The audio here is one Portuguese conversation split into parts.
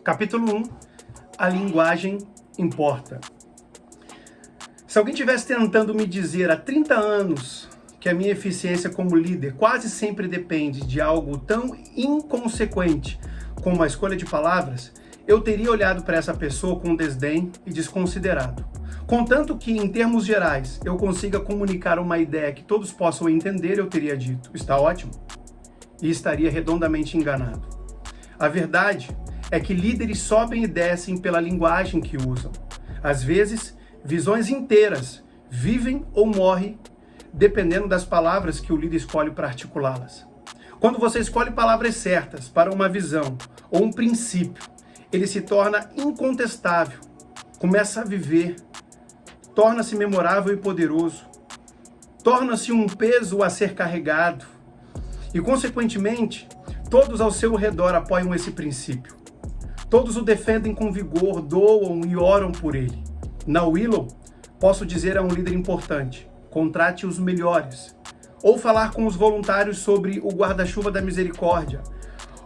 Capítulo 1. A linguagem importa. Se alguém estivesse tentando me dizer há 30 anos que a minha eficiência como líder quase sempre depende de algo tão inconsequente como a escolha de palavras, eu teria olhado para essa pessoa com desdém e desconsiderado. Contanto que, em termos gerais, eu consiga comunicar uma ideia que todos possam entender, eu teria dito, está ótimo, e estaria redondamente enganado. A verdade é que líderes sobem e descem pela linguagem que usam. Às vezes, visões inteiras vivem ou morrem dependendo das palavras que o líder escolhe para articulá-las. Quando você escolhe palavras certas para uma visão ou um princípio, ele se torna incontestável, começa a viver, torna-se memorável e poderoso, torna-se um peso a ser carregado e, consequentemente, todos ao seu redor apoiam esse princípio. Todos o defendem com vigor, doam e oram por ele. Na Willow, posso dizer a um líder importante: contrate os melhores. Ou falar com os voluntários sobre o guarda-chuva da misericórdia.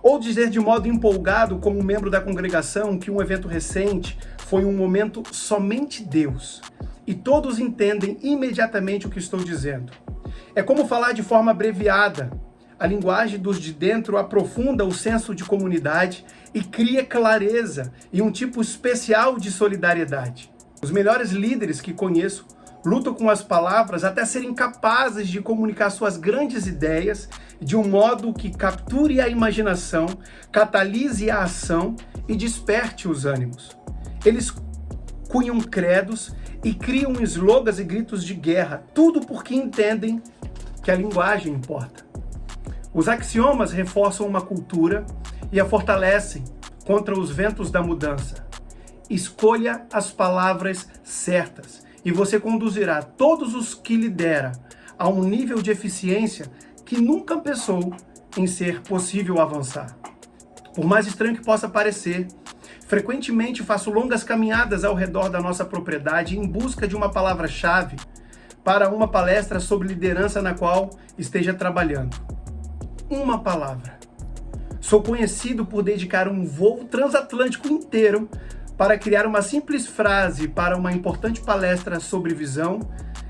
Ou dizer de modo empolgado, como membro da congregação, que um evento recente foi um momento somente Deus. E todos entendem imediatamente o que estou dizendo. É como falar de forma abreviada. A linguagem dos de dentro aprofunda o senso de comunidade e cria clareza e um tipo especial de solidariedade. Os melhores líderes que conheço lutam com as palavras até serem capazes de comunicar suas grandes ideias de um modo que capture a imaginação, catalise a ação e desperte os ânimos. Eles cunham credos e criam slogans e gritos de guerra, tudo porque entendem que a linguagem importa. Os axiomas reforçam uma cultura e a fortalecem contra os ventos da mudança. Escolha as palavras certas e você conduzirá todos os que lidera a um nível de eficiência que nunca pensou em ser possível avançar. Por mais estranho que possa parecer, frequentemente faço longas caminhadas ao redor da nossa propriedade em busca de uma palavra-chave para uma palestra sobre liderança na qual esteja trabalhando. Uma palavra. Sou conhecido por dedicar um voo transatlântico inteiro para criar uma simples frase para uma importante palestra sobre visão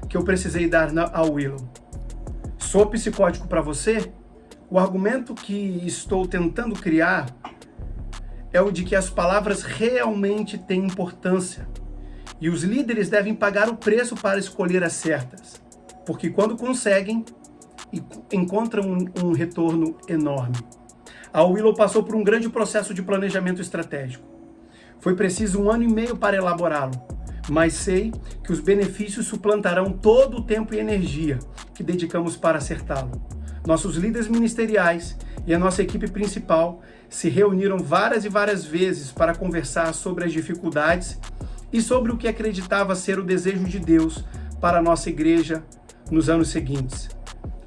que eu precisei dar ao Willow. Sou psicótico para você? O argumento que estou tentando criar é o de que as palavras realmente têm importância e os líderes devem pagar o preço para escolher as certas, porque quando conseguem, encontram um retorno enorme. A Willow passou por um grande processo de planejamento estratégico. Foi preciso 1 ano e meio para elaborá-lo, mas sei que os benefícios suplantarão todo o tempo e energia que dedicamos para acertá-lo. Nossos líderes ministeriais e a nossa equipe principal se reuniram várias e várias vezes para conversar sobre as dificuldades e sobre o que acreditava ser o desejo de Deus para a nossa igreja nos anos seguintes.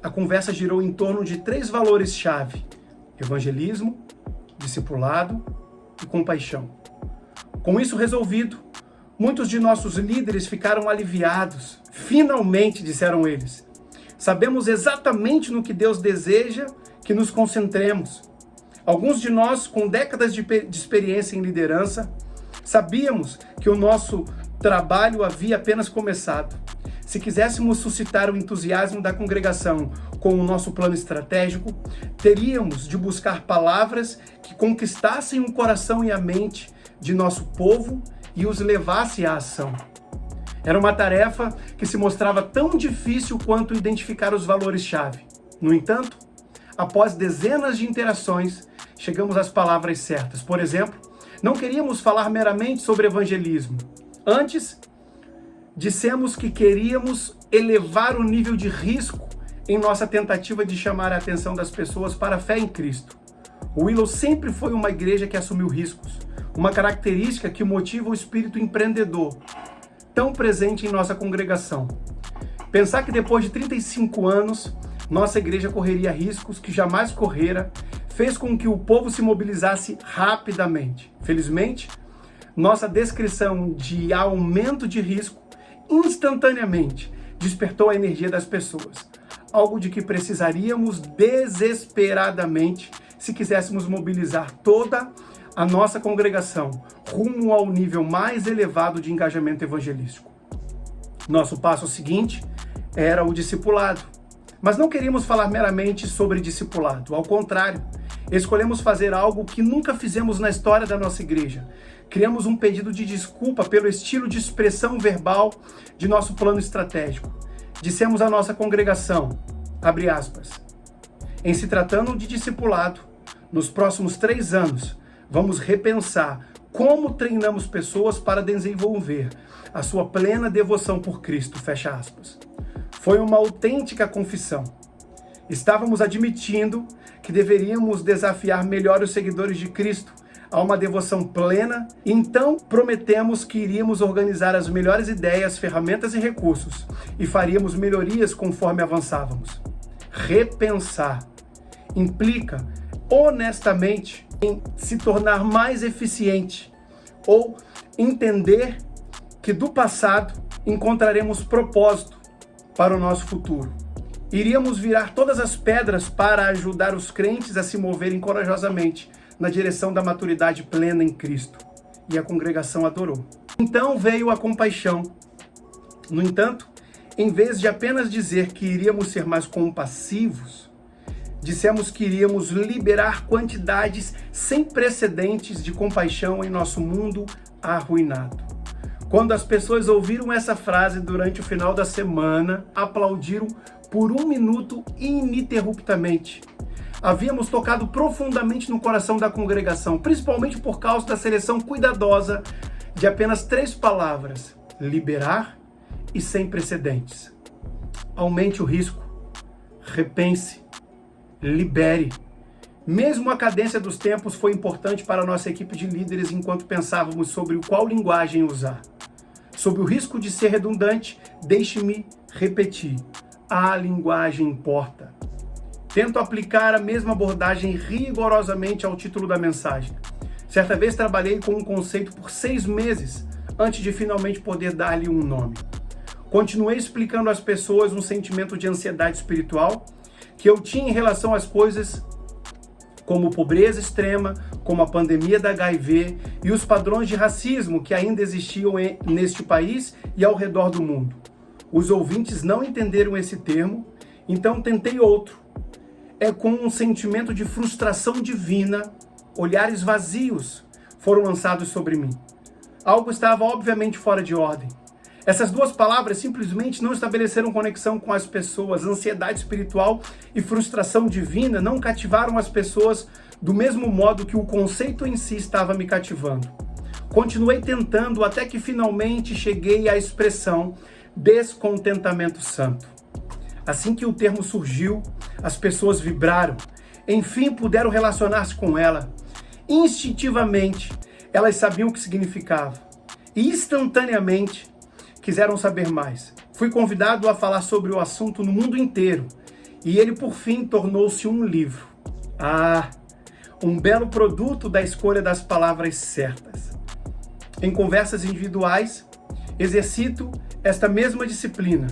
A conversa girou em torno de 3 valores-chave: evangelismo, discipulado e compaixão. Com isso resolvido, muitos de nossos líderes ficaram aliviados. Finalmente, disseram eles, sabemos exatamente no que Deus deseja que nos concentremos. Alguns de nós, com décadas de experiência em liderança, sabíamos que o nosso trabalho havia apenas começado. Se quiséssemos suscitar o entusiasmo da congregação com o nosso plano estratégico, teríamos de buscar palavras que conquistassem o coração e a mente de nosso povo e os levasse à ação. Era uma tarefa que se mostrava tão difícil quanto identificar os valores-chave. No entanto, após dezenas de interações, chegamos às palavras certas. Por exemplo, não queríamos falar meramente sobre evangelismo. Antes, dissemos que queríamos elevar o nível de risco em nossa tentativa de chamar a atenção das pessoas para a fé em Cristo. O Willow sempre foi uma igreja que assumiu riscos, uma característica que motiva o espírito empreendedor, tão presente em nossa congregação. Pensar que depois de 35 anos, nossa igreja correria riscos que jamais correra, fez com que o povo se mobilizasse rapidamente. Felizmente, nossa descrição de aumento de risco instantaneamente despertou a energia das pessoas, algo de que precisaríamos desesperadamente se quiséssemos mobilizar toda a nossa congregação rumo ao nível mais elevado de engajamento evangelístico. Nosso passo seguinte era o discipulado. Mas não queríamos falar meramente sobre discipulado. Ao contrário, escolhemos fazer algo que nunca fizemos na história da nossa igreja. Criamos um pedido de desculpa pelo estilo de expressão verbal de nosso plano estratégico. Dissemos à nossa congregação, abre aspas, em se tratando de discipulado, nos próximos 3 anos, vamos repensar como treinamos pessoas para desenvolver a sua plena devoção por Cristo, fecha aspas. Foi uma autêntica confissão. Estávamos admitindo que deveríamos desafiar melhor os seguidores de Cristo a uma devoção plena, então prometemos que iríamos organizar as melhores ideias, ferramentas e recursos e faríamos melhorias conforme avançávamos. Repensar implica, honestamente, em se tornar mais eficiente ou entender que do passado encontraremos propósito para o nosso futuro. Iríamos virar todas as pedras para ajudar os crentes a se moverem corajosamente na direção da maturidade plena em Cristo. E a congregação adorou. Então veio a compaixão. No entanto, em vez de apenas dizer que iríamos ser mais compassivos, dissemos que iríamos liberar quantidades sem precedentes de compaixão em nosso mundo arruinado. Quando as pessoas ouviram essa frase durante o final da semana, aplaudiram por 1 minuto ininterruptamente. Havíamos tocado profundamente no coração da congregação, principalmente por causa da seleção cuidadosa de apenas 3 palavras: liberar e sem precedentes. Aumente o risco, repense, libere. Mesmo a cadência dos tempos foi importante para a nossa equipe de líderes enquanto pensávamos sobre qual linguagem usar. Sob o risco de ser redundante, deixe-me repetir: a linguagem importa. Tento aplicar a mesma abordagem rigorosamente ao título da mensagem. Certa vez trabalhei com um conceito por 6 meses antes de finalmente poder dar-lhe um nome. Continuei explicando às pessoas um sentimento de ansiedade espiritual que eu tinha em relação às coisas como pobreza extrema, como a pandemia da HIV e os padrões de racismo que ainda existiam neste país e ao redor do mundo. Os ouvintes não entenderam esse termo, então tentei outro. É com um sentimento de frustração divina, olhares vazios foram lançados sobre mim. Algo estava obviamente fora de ordem. Essas 2 palavras simplesmente não estabeleceram conexão com as pessoas. Ansiedade espiritual e frustração divina não cativaram as pessoas do mesmo modo que o conceito em si estava me cativando. Continuei tentando até que finalmente cheguei à expressão descontentamento santo. Assim que o termo surgiu, as pessoas vibraram. Enfim, puderam relacionar-se com ela. Instintivamente, elas sabiam o que significava. E instantaneamente, quiseram saber mais. Fui convidado a falar sobre o assunto no mundo inteiro. E ele, por fim, tornou-se um livro. Um belo produto da escolha das palavras certas. Em conversas individuais, exercito esta mesma disciplina.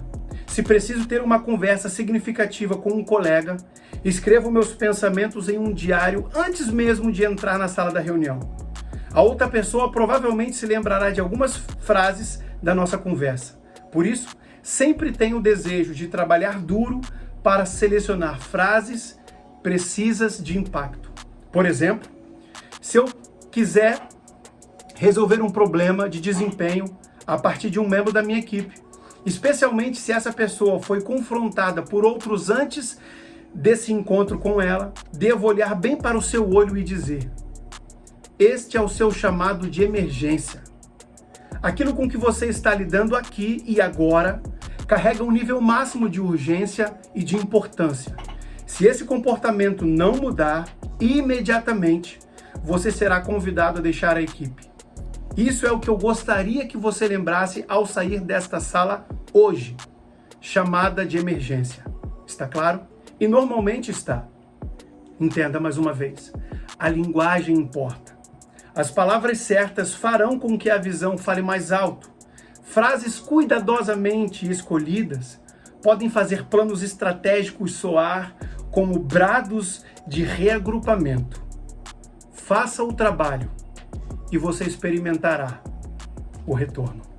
Se preciso ter uma conversa significativa com um colega, escrevo meus pensamentos em um diário antes mesmo de entrar na sala da reunião. A outra pessoa provavelmente se lembrará de algumas frases da nossa conversa. Por isso, sempre tenho o desejo de trabalhar duro para selecionar frases precisas de impacto. Por exemplo, se eu quiser resolver um problema de desempenho a partir de um membro da minha equipe, especialmente se essa pessoa foi confrontada por outros antes desse encontro com ela, devo olhar bem para o seu olho e dizer: este é o seu chamado de emergência. Aquilo com que você está lidando aqui e agora carrega um nível máximo de urgência e de importância. Se esse comportamento não mudar, imediatamente você será convidado a deixar a equipe. Isso é o que eu gostaria que você lembrasse ao sair desta sala hoje. Chamada de emergência. Está claro? E normalmente está. Entenda mais uma vez. A linguagem importa. As palavras certas farão com que a visão fale mais alto. Frases cuidadosamente escolhidas podem fazer planos estratégicos soar como brados de reagrupamento. faça o trabalho e você experimentará o retorno.